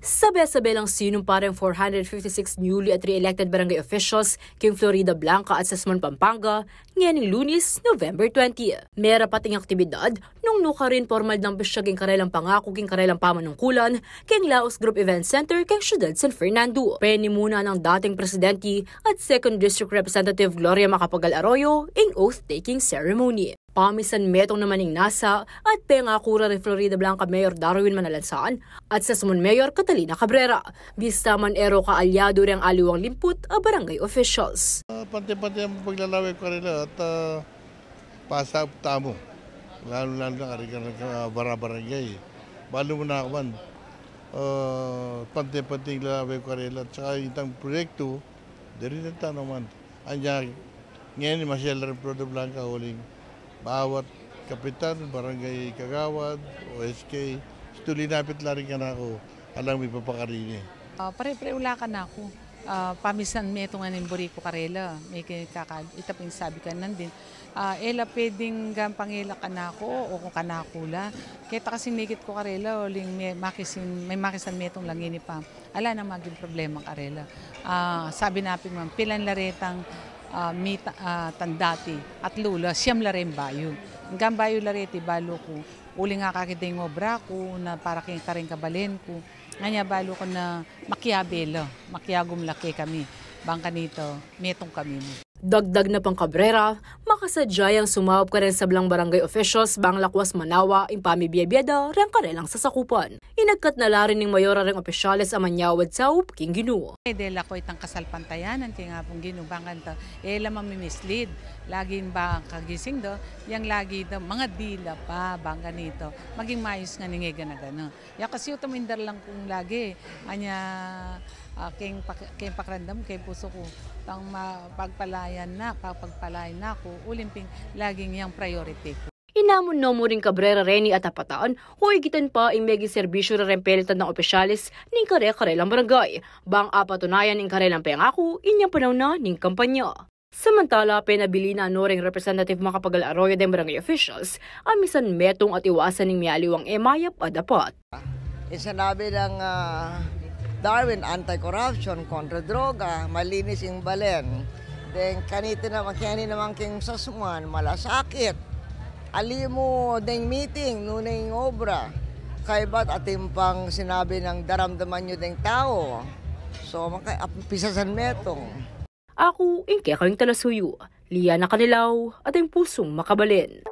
Sabi-sabi lang sinumpa rin 456 newly at re-elected barangay officials king Florida Blanca at Sasmuan, Pampanga ngayong Lunes, November 20. Mera pating aktibidad nung nuka rin formal ng bisyaging karelang pangako king karelang pamanungkulan king Laos Group Event Center king Ciudad San Fernando. Peni muna ng dating presidente at 2nd District Representative Gloria Macapagal Arroyo in oath-taking ceremony. Pamisan metong namaning nasa at pengakura ni Florida Blanca Mayor Darwin Manalansan at Sasmuan Mayor Catalina Cabrera. Bistaman ero kaalyado rin ang aliwang limput a barangay officials. Pante-pante ang paglalaway ko rin at pasap tamo. Lalo-lalo na karikan ng barangay. Balo mo na ako man. Pante-pante ang lalaway ko rin at saka itang proyekto, dari na tanong man. Anya, ngayon masyal rin Florida Blanca huling bawat kapitan, barangay Kagawad, OSK, tulinapit lang rin ka na ako, alam may papakarini. Pare-pare ula ka na ako. Pamisan may itong animburi ko karela, may itapin sabi ka nandin. Ela pwedeng gampangela ka na ako o kung ka na akula. Kaya kasing nikit ko karela, uling may makisan may itong langini pa. Ala na maging problema karela. Sabi napin man, pilan laretang tandati at lula, siyam laren bayo. Hanggang bayo lareti balo ko, uli nga kakiteng obra ko na para kayong karing kabalen ko. Nganya balo ko na makiabelo, makiyagum laki kami. Bangka nito, metong kami mo. Dagdag na pang Cabrera, makasadyayang sumawap ka rin sa blang barangay officials bang Lakwas Manawa in pamibiyabiyada rin karelang sasakupan. Inagkat na larin ng mayora rin opisyales ang manyawad sa King Ginu. Dela ko itang kasalpantayanan kaya nga pong Ginu bangan to. Ela mamimislead. Laging ba kagising do, yang lagi do, mga dila pa bangka nito. Maging mayos nga ningega na gano'n. Ya kasi utamindar lang kung lagi. Anya kayong pakrandam, kayong puso ko. Pang pagpalayan na ako, ulimping laging yung priority ko. Inamon na mo rin Cabrera Reni at Apataan, huigitan pa ang megi serbisyo na rempelitan ng opisyalis ng kare-karelang barangay. Bang apatunayan ng karelang pangako, inyang panaw na ng kampanya. Samantala, pinabili na ring Representative Macapagal Arroyo ng barangay officials, amisan metong at iwasan ng mialiwang emayap at dapat. Isanabi ng Darwin, anti-corruption, kontra droga, malinis yung balen. Then kanito na makiani naman king Sasmuan, malasakit. Ali mo ding meeting, nunay obra. Kaya ba't ating pang sinabi ng daramdaman nyo ding tao? So, pisasan metong. Ako, ingke kayong talasuyo. Liana Kanilaw, at ang pusong makabalin.